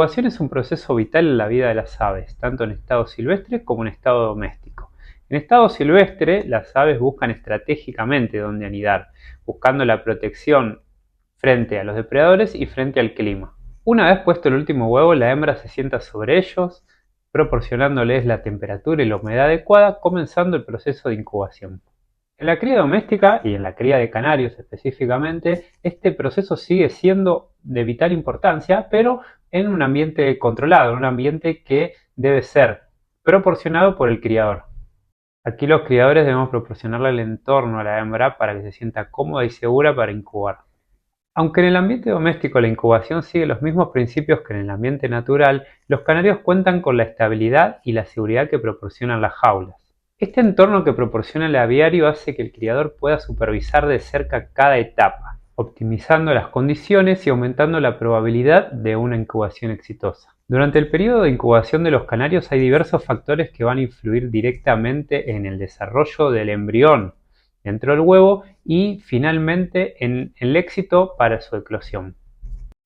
La incubación es un proceso vital en la vida de las aves, tanto en estado silvestre como en estado doméstico. En estado silvestre, las aves buscan estratégicamente dónde anidar, buscando la protección frente a los depredadores y frente al clima. Una vez puesto el último huevo, la hembra se sienta sobre ellos, proporcionándoles la temperatura y la humedad adecuada, comenzando el proceso de incubación. En la cría doméstica y en la cría de canarios específicamente, este proceso sigue siendo de vital importancia, pero en un ambiente controlado, en un ambiente que debe ser proporcionado por el criador. Aquí los criadores debemos proporcionarle el entorno a la hembra para que se sienta cómoda y segura para incubar. Aunque en el ambiente doméstico la incubación sigue los mismos principios que en el ambiente natural, los canarios cuentan con la estabilidad y la seguridad que proporcionan las jaulas. Este entorno que proporciona el aviario hace que el criador pueda supervisar de cerca cada etapa, optimizando las condiciones y aumentando la probabilidad de una incubación exitosa. Durante el periodo de incubación de los canarios hay diversos factores que van a influir directamente en el desarrollo del embrión dentro del huevo y finalmente en el éxito para su eclosión.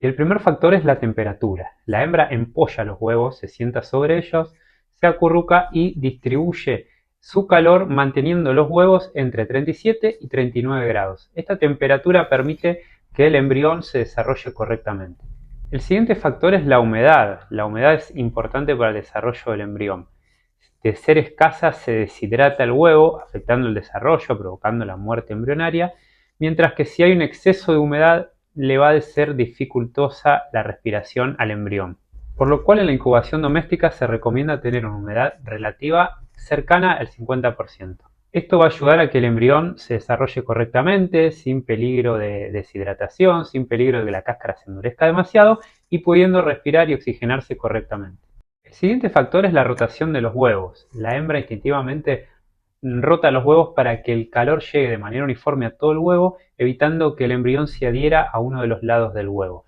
El primer factor es la temperatura. La hembra empolla los huevos, se sienta sobre ellos, se acurruca y distribuye su calor manteniendo los huevos entre 37 y 39 grados. Esta temperatura permite que el embrión se desarrolle correctamente. El siguiente factor es la humedad. La humedad es importante para el desarrollo del embrión. De ser escasa se deshidrata el huevo, afectando el desarrollo, provocando la muerte embrionaria, mientras que si hay un exceso de humedad le va a ser dificultosa la respiración al embrión. Por lo cual en la incubación doméstica se recomienda tener una humedad relativa cercana al 50%. Esto va a ayudar a que el embrión se desarrolle correctamente, sin peligro de deshidratación, sin peligro de que la cáscara se endurezca demasiado y pudiendo respirar y oxigenarse correctamente. El siguiente factor es la rotación de los huevos. La hembra instintivamente rota los huevos para que el calor llegue de manera uniforme a todo el huevo, evitando que el embrión se adhiera a uno de los lados del huevo.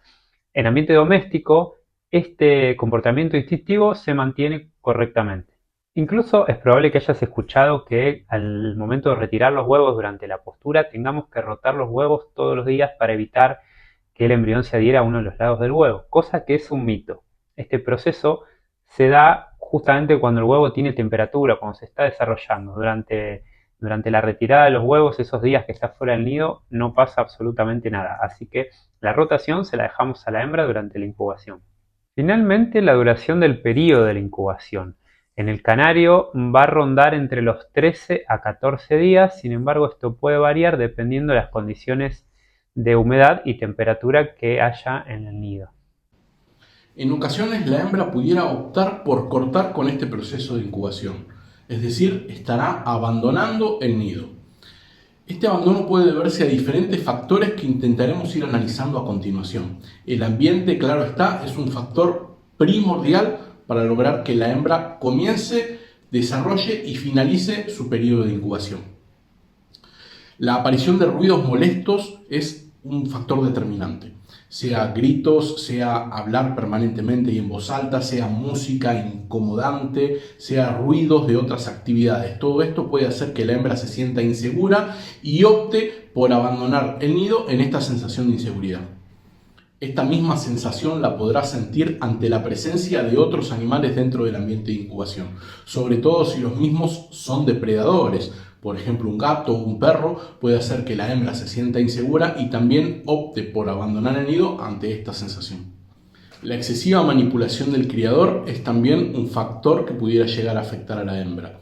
En ambiente doméstico, este comportamiento instintivo se mantiene correctamente. Incluso es probable que hayas escuchado que al momento de retirar los huevos durante la postura tengamos que rotar los huevos todos los días para evitar que el embrión se adhiera a uno de los lados del huevo, cosa que es un mito. Este proceso se da justamente cuando el huevo tiene temperatura, cuando se está desarrollando. Durante la retirada de los huevos, esos días que está fuera del nido, no pasa absolutamente nada. Así que la rotación se la dejamos a la hembra durante la incubación. Finalmente, la duración del periodo de la incubación. En el canario va a rondar entre los 13 a 14 días, sin embargo esto puede variar dependiendo de las condiciones de humedad y temperatura que haya en el nido. En ocasiones la hembra pudiera optar por cortar con este proceso de incubación, es decir, estará abandonando el nido. Este abandono puede deberse a diferentes factores que intentaremos ir analizando a continuación. El ambiente, claro está, es un factor primordial para lograr que la hembra comience, desarrolle y finalice su periodo de incubación. La aparición de ruidos molestos es un factor determinante, sea gritos, sea hablar permanentemente y en voz alta, sea música incomodante, sea ruidos de otras actividades. Todo esto puede hacer que la hembra se sienta insegura y opte por abandonar el nido en esta sensación de inseguridad. Esta misma sensación la podrá sentir ante la presencia de otros animales dentro del ambiente de incubación, sobre todo si los mismos son depredadores. Por ejemplo, un gato o un perro puede hacer que la hembra se sienta insegura y también opte por abandonar el nido ante esta sensación. La excesiva manipulación del criador es también un factor que pudiera llegar a afectar a la hembra.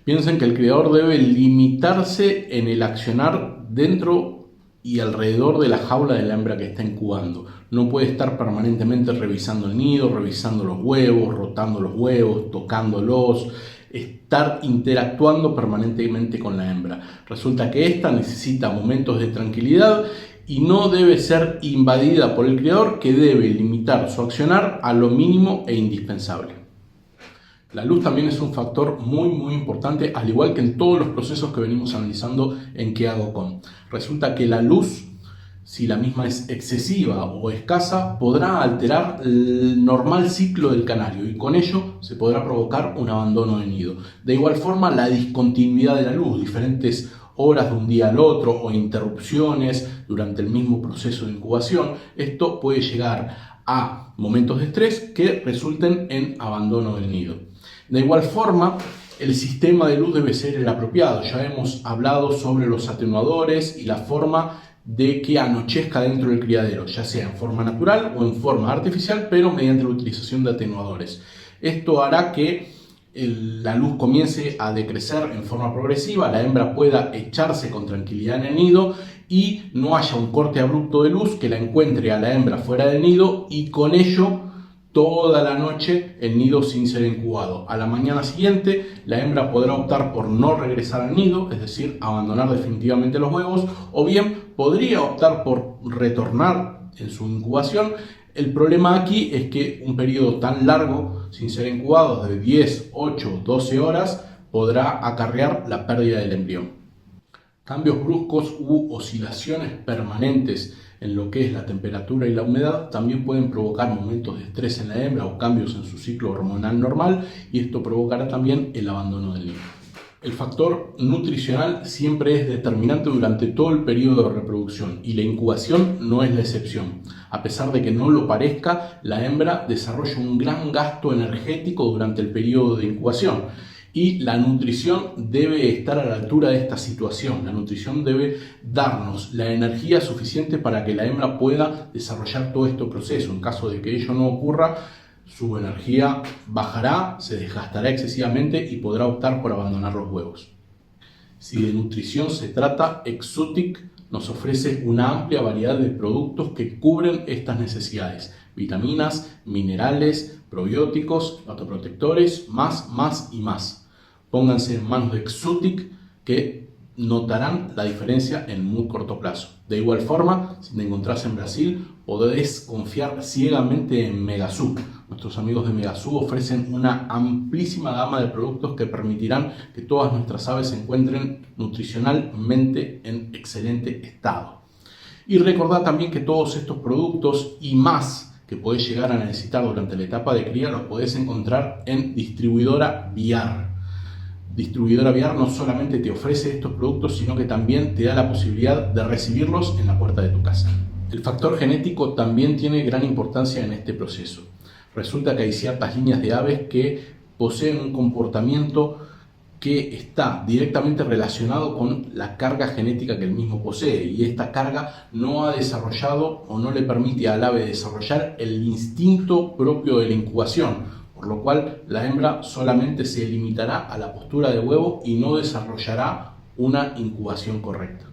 Piensen que el criador debe limitarse en el accionar dentro y alrededor de la jaula de la hembra que está incubando. No puede estar permanentemente revisando el nido, revisando los huevos, rotando los huevos, tocándolos, estar interactuando permanentemente con la hembra. Resulta que ésta necesita momentos de tranquilidad y no debe ser invadida por el criador, que debe limitar su accionar a lo mínimo e indispensable. La luz también es un factor muy importante, al igual que en todos los procesos que venimos analizando en ¿Qué hago con? Resulta que la luz, si la misma es excesiva o escasa, podrá alterar el normal ciclo del canario y con ello se podrá provocar un abandono de nido. De igual forma, la discontinuidad de la luz, diferentes horas de un día al otro o interrupciones durante el mismo proceso de incubación, esto puede llegar a momentos de estrés que resulten en abandono del nido. De igual forma, el sistema de luz debe ser el apropiado. Ya hemos hablado sobre los atenuadores y la forma de que anochezca dentro del criadero, ya sea en forma natural o en forma artificial, pero mediante la utilización de atenuadores. Esto hará que la luz comience a decrecer en forma progresiva, la hembra pueda echarse con tranquilidad en el nido y no haya un corte abrupto de luz que la encuentre a la hembra fuera del nido y con ello toda la noche el nido sin ser incubado. A la mañana siguiente la hembra podrá optar por no regresar al nido, es decir, abandonar definitivamente los huevos, o bien podría optar por retornar en su incubación. El problema aquí es que un periodo tan largo sin ser incubado, de 10, 8, 12 horas, podrá acarrear la pérdida del embrión. Cambios bruscos u oscilaciones permanentes en lo que es la temperatura y la humedad también pueden provocar momentos de estrés en la hembra o cambios en su ciclo hormonal normal, y esto provocará también el abandono del nido. El factor nutricional siempre es determinante durante todo el periodo de reproducción y la incubación no es la excepción. A pesar de que no lo parezca, la hembra desarrolla un gran gasto energético durante el periodo de incubación. Y la nutrición debe estar a la altura de esta situación. La nutrición debe darnos la energía suficiente para que la hembra pueda desarrollar todo este proceso. En caso de que ello no ocurra, su energía bajará, se desgastará excesivamente y podrá optar por abandonar los huevos. Si de nutrición se trata, Exotic nos ofrece una amplia variedad de productos que cubren estas necesidades: vitaminas, minerales, probióticos, hepatoprotectores, más y más. Pónganse en manos de Exotic que notarán la diferencia en muy corto plazo. De igual forma, si te encontrás en Brasil, podés confiar ciegamente en Megasub. Nuestros amigos de Megasub ofrecen una amplísima gama de productos que permitirán que todas nuestras aves se encuentren nutricionalmente en excelente estado. Y recordad también que todos estos productos y más que podés llegar a necesitar durante la etapa de cría los podés encontrar en Distribuidora Viar. Distribuidora Viar no solamente te ofrece estos productos, sino que también te da la posibilidad de recibirlos en la puerta de tu casa. El factor genético también tiene gran importancia en este proceso. Resulta que hay ciertas líneas de aves que poseen un comportamiento que está directamente relacionado con la carga genética que el mismo posee, y esta carga no ha desarrollado o no le permite al ave desarrollar el instinto propio de la incubación, por lo cual la hembra solamente se limitará a la postura de huevo y no desarrollará una incubación correcta.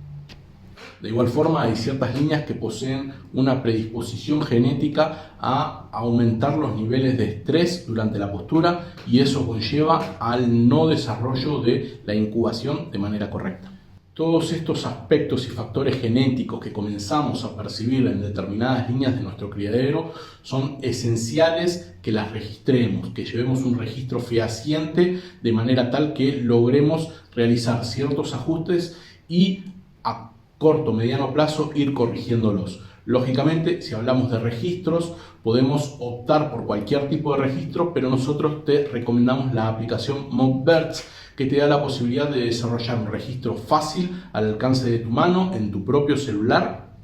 De igual forma, hay ciertas líneas que poseen una predisposición genética a aumentar los niveles de estrés durante la postura, y eso conlleva al no desarrollo de la incubación de manera correcta. Todos estos aspectos y factores genéticos que comenzamos a percibir en determinadas líneas de nuestro criadero son esenciales que las registremos, que llevemos un registro fehaciente de manera tal que logremos realizar ciertos ajustes y a corto o mediano plazo ir corrigiéndolos. Lógicamente, si hablamos de registros, podemos optar por cualquier tipo de registro, pero nosotros te recomendamos la aplicación MockBirds, que te da la posibilidad de desarrollar un registro fácil al alcance de tu mano en tu propio celular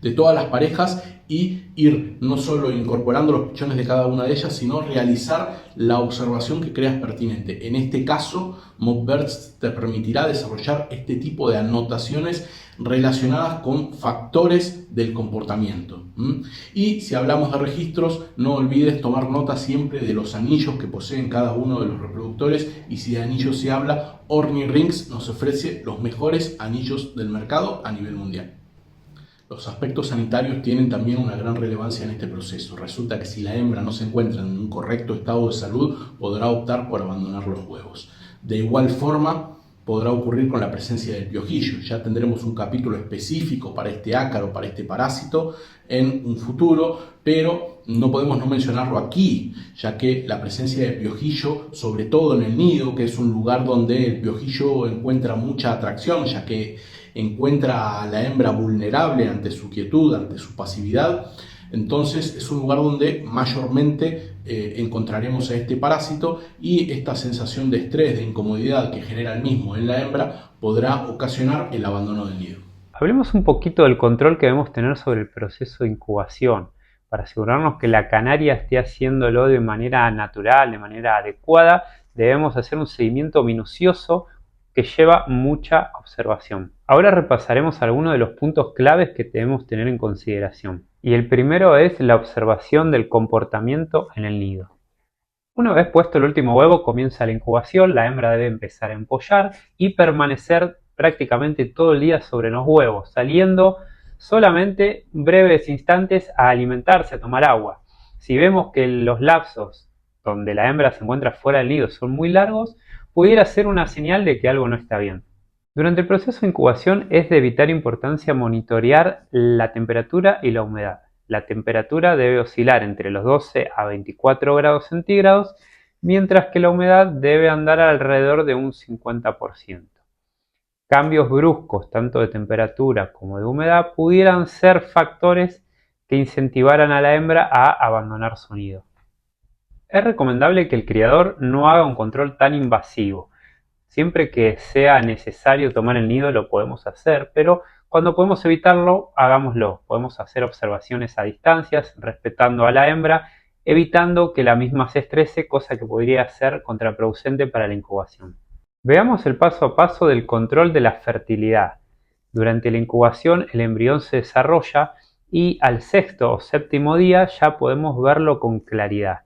de todas las parejas y ir no solo incorporando los pichones de cada una de ellas, sino realizar la observación que creas pertinente. En este caso, MockBirds te permitirá desarrollar este tipo de anotaciones relacionadas con factores del comportamiento. Y si hablamos de registros, no olvides tomar nota siempre de los anillos que poseen cada uno de los reproductores, y si de anillos se habla, Ornirings nos ofrece los mejores anillos del mercado a nivel mundial. Los aspectos sanitarios tienen también una gran relevancia en este proceso. Resulta que si la hembra no se encuentra en un correcto estado de salud, podrá optar por abandonar los huevos. De igual forma, podrá ocurrir con la presencia del piojillo. Ya tendremos un capítulo específico para este ácaro, para este parásito, en un futuro, pero no podemos no mencionarlo aquí, ya que la presencia de piojillo, sobre todo en el nido, que es un lugar donde el piojillo encuentra mucha atracción, ya que encuentra a la hembra vulnerable ante su quietud, ante su pasividad, entonces es un lugar donde mayormente encontraremos a este parásito, y esta sensación de estrés, de incomodidad que genera el mismo en la hembra podrá ocasionar el abandono del nido. Hablemos un poquito del control que debemos tener sobre el proceso de incubación. Para asegurarnos que la canaria esté haciéndolo de manera natural, de manera adecuada, debemos hacer un seguimiento minucioso que lleva mucha observación. Ahora repasaremos algunos de los puntos claves que debemos tener en consideración. Y el primero es la observación del comportamiento en el nido. Una vez puesto el último huevo, comienza la incubación, la hembra debe empezar a empollar y permanecer prácticamente todo el día sobre los huevos, saliendo solamente breves instantes a alimentarse, a tomar agua. Si vemos que los lapsos donde la hembra se encuentra fuera del nido son muy largos, pudiera ser una señal de que algo no está bien. Durante el proceso de incubación es de vital importancia monitorear la temperatura y la humedad. La temperatura debe oscilar entre los 12 a 24 grados centígrados, mientras que la humedad debe andar alrededor de un 50%. Cambios bruscos, tanto de temperatura como de humedad, pudieran ser factores que incentivaran a la hembra a abandonar su nido. Es recomendable que el criador no haga un control tan invasivo. Siempre que sea necesario tomar el nido lo podemos hacer, pero cuando podemos evitarlo, hagámoslo. Podemos hacer observaciones a distancias, respetando a la hembra, evitando que la misma se estrese, cosa que podría ser contraproducente para la incubación. Veamos el paso a paso del control de la fertilidad. Durante la incubación el embrión se desarrolla y al sexto o séptimo día ya podemos verlo con claridad.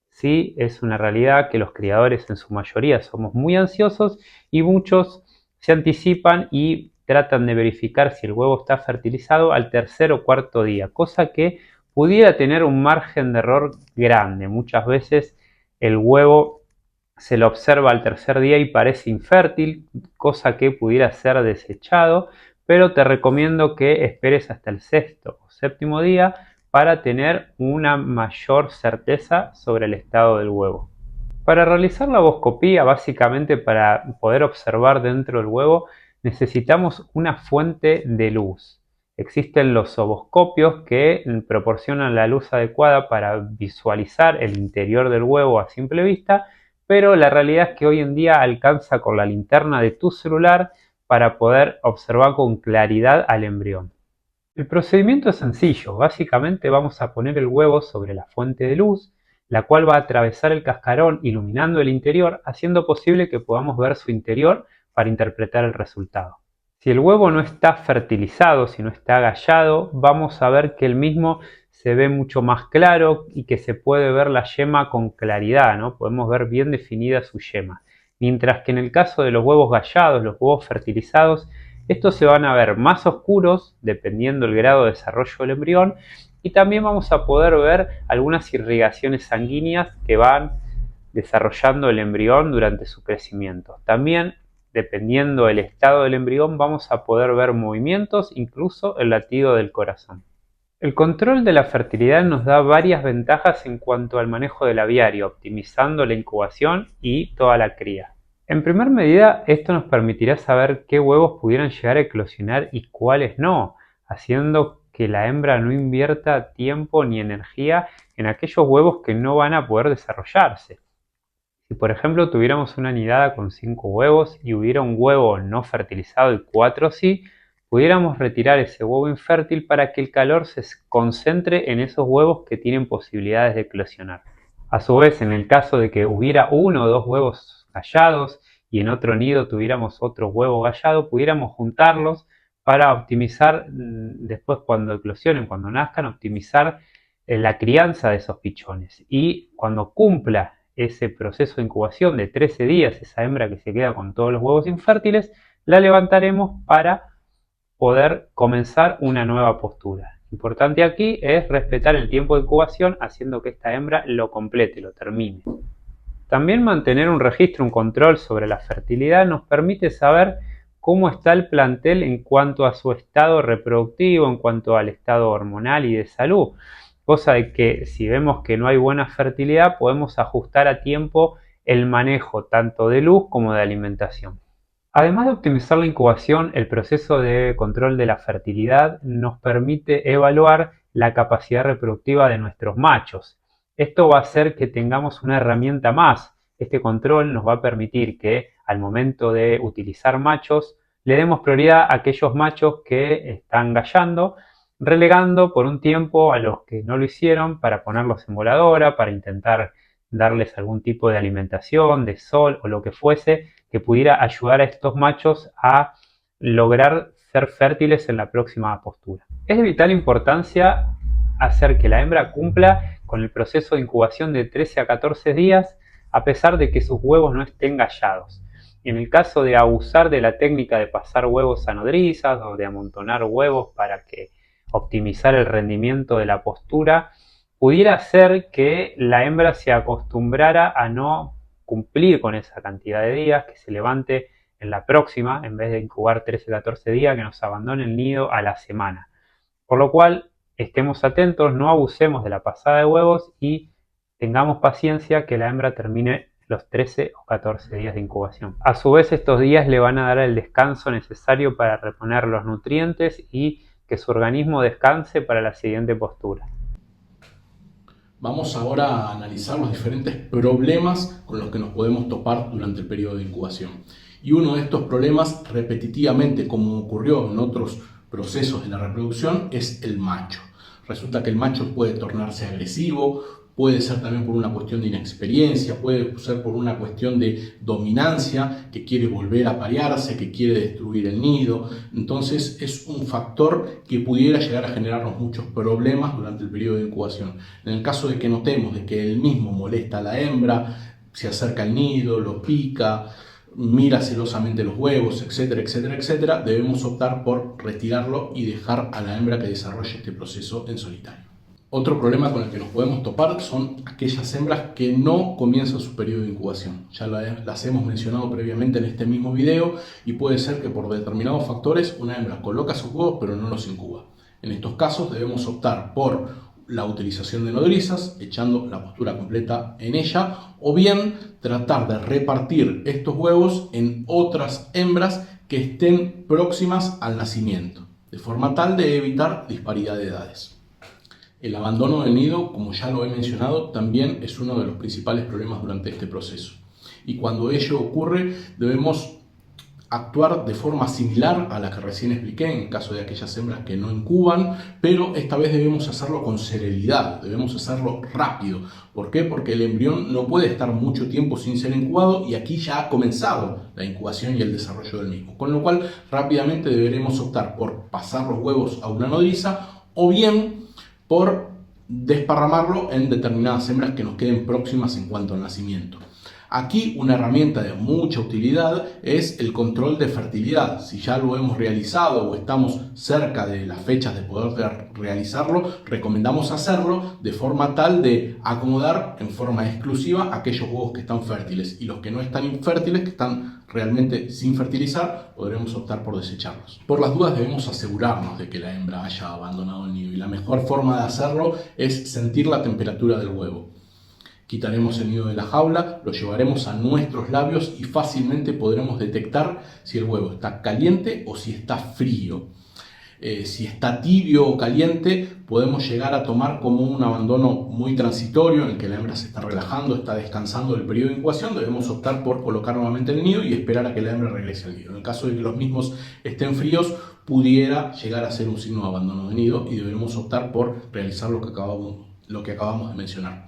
Sí, es una realidad que los criadores en su mayoría somos muy ansiosos y muchos se anticipan y tratan de verificar si el huevo está fertilizado al tercer o cuarto día, cosa que pudiera tener un margen de error grande. Muchas veces el huevo se lo observa al tercer día y parece infértil, cosa que pudiera ser desechado, pero te recomiendo que esperes hasta el sexto o séptimo día para tener una mayor certeza sobre el estado del huevo. Para realizar la ovoscopía, básicamente para poder observar dentro del huevo, necesitamos una fuente de luz. Existen los ovoscopios que proporcionan la luz adecuada para visualizar el interior del huevo a simple vista, pero la realidad es que hoy en día alcanza con la linterna de tu celular para poder observar con claridad al embrión. El procedimiento es sencillo, básicamente vamos a poner el huevo sobre la fuente de luz, la cual va a atravesar el cascarón iluminando el interior, haciendo posible que podamos ver su interior para interpretar el resultado. Si el huevo no está fertilizado, si no está gallado, vamos a ver que el mismo se ve mucho más claro y que se puede ver la yema con claridad, ¿no? Podemos ver bien definida su yema. Mientras que en el caso de los huevos gallados, los huevos fertilizados, estos se van a ver más oscuros dependiendo del grado de desarrollo del embrión y también vamos a poder ver algunas irrigaciones sanguíneas que van desarrollando el embrión durante su crecimiento. También, dependiendo del estado del embrión, vamos a poder ver movimientos, incluso el latido del corazón. El control de la fertilidad nos da varias ventajas en cuanto al manejo del aviario, optimizando la incubación y toda la cría. En primer medida, esto nos permitirá saber qué huevos pudieran llegar a eclosionar y cuáles no, haciendo que la hembra no invierta tiempo ni energía en aquellos huevos que no van a poder desarrollarse. Si por ejemplo tuviéramos una nidada con 5 huevos y hubiera un huevo no fertilizado y 4 sí, pudiéramos retirar ese huevo infértil para que el calor se concentre en esos huevos que tienen posibilidades de eclosionar. A su vez, en el caso de que hubiera uno o dos huevos gallados y en otro nido tuviéramos otro huevo gallado, pudiéramos juntarlos para optimizar, después cuando eclosionen, cuando nazcan, optimizar la crianza de esos pichones. Y cuando cumpla ese proceso de incubación de 13 días, esa hembra que se queda con todos los huevos infértiles, la levantaremos para poder comenzar una nueva postura. Importante aquí es respetar el tiempo de incubación haciendo que esta hembra lo complete, lo termine. También mantener un registro, un control sobre la fertilidad nos permite saber cómo está el plantel en cuanto a su estado reproductivo, en cuanto al estado hormonal y de salud. Cosa de que si vemos que no hay buena fertilidad podemos ajustar a tiempo el manejo tanto de luz como de alimentación. Además de optimizar la incubación, el proceso de control de la fertilidad nos permite evaluar la capacidad reproductiva de nuestros machos. Esto va a hacer que tengamos una herramienta más. Este control nos va a permitir que al momento de utilizar machos le demos prioridad a aquellos machos que están gallando relegando por un tiempo a los que no lo hicieron para ponerlos en voladora, para intentar darles algún tipo de alimentación, de sol o lo que fuese, que pudiera ayudar a estos machos a lograr ser fértiles en la próxima postura. Es de vital importancia hacer que la hembra cumpla con el proceso de incubación de 13 a 14 días a pesar de que sus huevos no estén gallados. En el caso de abusar de la técnica de pasar huevos a nodrizas o de amontonar huevos para que optimizar el rendimiento de la postura, pudiera ser que la hembra se acostumbrara a no cumplir con esa cantidad de días, que se levante en la próxima, en vez de incubar 13-14 días, que nos abandone el nido a la semana. Por lo cual, estemos atentos, no abusemos de la pasada de huevos y tengamos paciencia que la hembra termine los 13 o 14 días de incubación. A su vez, estos días le van a dar el descanso necesario para reponer los nutrientes y que su organismo descanse para la siguiente postura. Vamos ahora a analizar los diferentes problemas con los que nos podemos topar durante el periodo de incubación. Y uno de estos problemas, repetitivamente, como ocurrió en otros procesos de la reproducción, es el macho. Resulta que el macho puede tornarse agresivo, puede ser también por una cuestión de inexperiencia, puede ser por una cuestión de dominancia, que quiere volver a aparearse, que quiere destruir el nido. Entonces es un factor que pudiera llegar a generarnos muchos problemas durante el periodo de incubación. En el caso de que notemos de que él mismo molesta a la hembra, se acerca al nido, lo pica, mira celosamente los huevos, etcétera, etcétera, etcétera, debemos optar por retirarlo y dejar a la hembra que desarrolle este proceso en solitario. Otro problema con el que nos podemos topar son aquellas hembras que no comienzan su periodo de incubación. Ya las hemos mencionado previamente en este mismo video y puede ser que por determinados factores una hembra coloca sus huevos pero no los incuba. En estos casos debemos optar por la utilización de nodrizas, echando la postura completa en ella, o bien tratar de repartir estos huevos en otras hembras que estén próximas al nacimiento, de forma tal de evitar disparidad de edades. El abandono del nido, como ya lo he mencionado, también es uno de los principales problemas durante este proceso. Y cuando ello ocurre, debemos actuar de forma similar a la que recién expliqué en caso de aquellas hembras que no incuban, pero esta vez debemos hacerlo con celeridad, debemos hacerlo rápido. ¿Por qué? Porque el embrión no puede estar mucho tiempo sin ser incubado y aquí ya ha comenzado la incubación y el desarrollo del mismo. Con lo cual, rápidamente deberemos optar por pasar los huevos a una nodriza o bien por desparramarlo en determinadas hembras que nos queden próximas en cuanto al nacimiento. Aquí una herramienta de mucha utilidad es el control de fertilidad. Si ya lo hemos realizado o estamos cerca de las fechas de poder realizarlo, recomendamos hacerlo de forma tal de acomodar en forma exclusiva aquellos huevos que están fértiles y los que no están infértiles, que están realmente sin fertilizar, podremos optar por desecharlos. Por las dudas debemos asegurarnos de que la hembra haya abandonado el nido y la mejor forma de hacerlo es sentir la temperatura del huevo. Quitaremos el nido de la jaula, lo llevaremos a nuestros labios y fácilmente podremos detectar si el huevo está caliente o si está frío. Si está tibio o caliente, podemos llegar a tomar como un abandono muy transitorio en el que la hembra se está relajando, está descansando del periodo de incubación. Debemos optar por colocar nuevamente el nido y esperar a que la hembra regrese al nido. En el caso de que los mismos estén fríos, pudiera llegar a ser un signo de abandono de nido y debemos optar por realizar lo que acabamos de mencionar.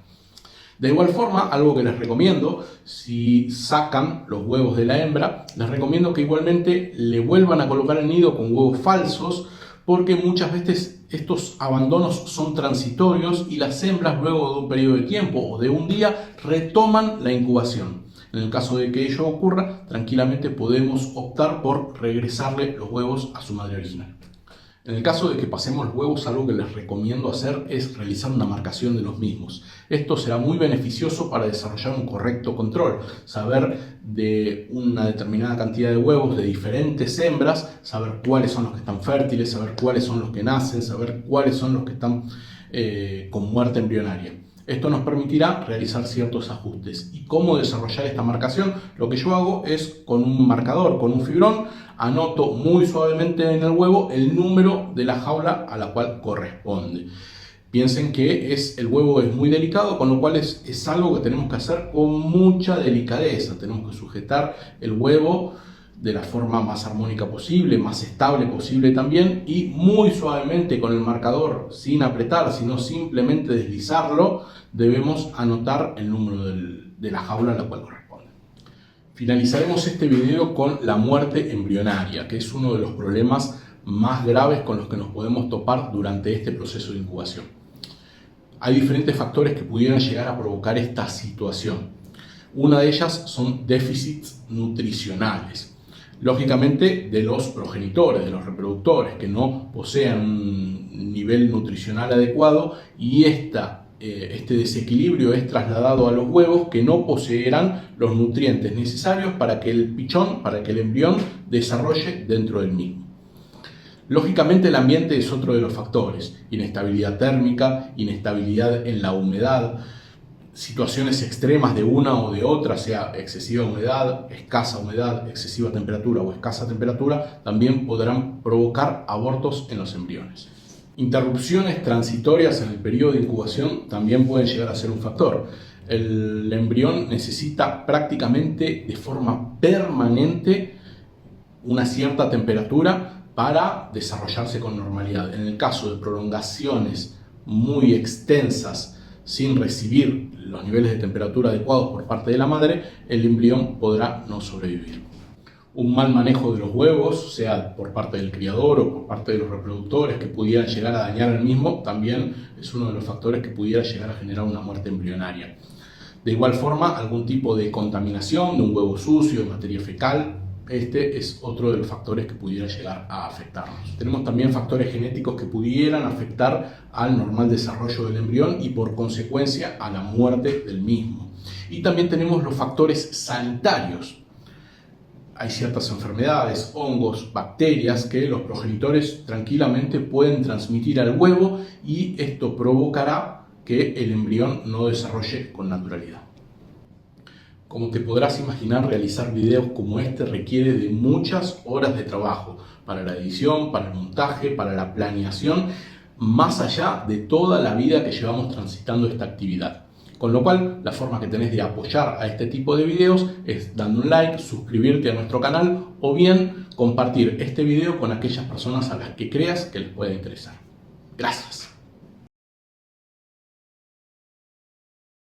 De igual forma, algo que les recomiendo, si sacan los huevos de la hembra, les recomiendo que igualmente le vuelvan a colocar el nido con huevos falsos, porque muchas veces estos abandonos son transitorios y las hembras luego de un periodo de tiempo o de un día retoman la incubación. En el caso de que ello ocurra, tranquilamente podemos optar por regresarle los huevos a su madre original. En el caso de que pasemos los huevos, algo que les recomiendo hacer es realizar una marcación de los mismos. Esto será muy beneficioso para desarrollar un correcto control, saber de una determinada cantidad de huevos de diferentes hembras, saber cuáles son los que están fértiles, saber cuáles son los que nacen, saber cuáles son los que están con muerte embrionaria. Esto nos permitirá realizar ciertos ajustes. ¿Y cómo desarrollar esta marcación? Lo que yo hago es con un marcador, con un fibrón, anoto muy suavemente en el huevo el número de la jaula a la cual corresponde. Piensen que el huevo es muy delicado, con lo cual es algo que tenemos que hacer con mucha delicadeza. Tenemos que sujetar el huevo de la forma más armónica posible, más estable posible también, y muy suavemente con el marcador, sin apretar, sino simplemente deslizarlo, debemos anotar el número de la jaula a la cual corresponde. Finalizaremos este video con la muerte embrionaria, que es uno de los problemas más graves con los que nos podemos topar durante este proceso de incubación. Hay diferentes factores que pudieran llegar a provocar esta situación. Una de ellas son déficits nutricionales. Lógicamente de los progenitores, de los reproductores, que no posean un nivel nutricional adecuado, y este desequilibrio es trasladado a los huevos, que no poseerán los nutrientes necesarios para que el pichón, para que el embrión desarrolle dentro del mismo. Lógicamente el ambiente es otro de los factores: inestabilidad térmica, inestabilidad en la humedad, situaciones extremas de una o de otra, sea excesiva humedad, escasa humedad, excesiva temperatura o escasa temperatura, también podrán provocar abortos en los embriones. Interrupciones transitorias en el periodo de incubación también pueden llegar a ser un factor. El embrión necesita prácticamente de forma permanente una cierta temperatura para desarrollarse con normalidad. En el caso de prolongaciones muy extensas sin recibir los niveles de temperatura adecuados por parte de la madre, el embrión podrá no sobrevivir. Un mal manejo de los huevos, sea por parte del criador o por parte de los reproductores, que pudieran llegar a dañar el mismo, también es uno de los factores que pudiera llegar a generar una muerte embrionaria. De igual forma, algún tipo de contaminación de un huevo sucio, de materia fecal, este es otro de los factores que pudiera llegar a afectarnos. Tenemos también factores genéticos que pudieran afectar al normal desarrollo del embrión y por consecuencia a la muerte del mismo. Y también tenemos los factores sanitarios. Hay ciertas enfermedades, hongos, bacterias que los progenitores tranquilamente pueden transmitir al huevo, y esto provocará que el embrión no desarrolle con naturalidad. Como te podrás imaginar, realizar videos como este requiere de muchas horas de trabajo para la edición, para el montaje, para la planeación, más allá de toda la vida que llevamos transitando esta actividad. Con lo cual, la forma que tenés de apoyar a este tipo de videos es dando un like, suscribirte a nuestro canal o bien compartir este video con aquellas personas a las que creas que les pueda interesar. Gracias.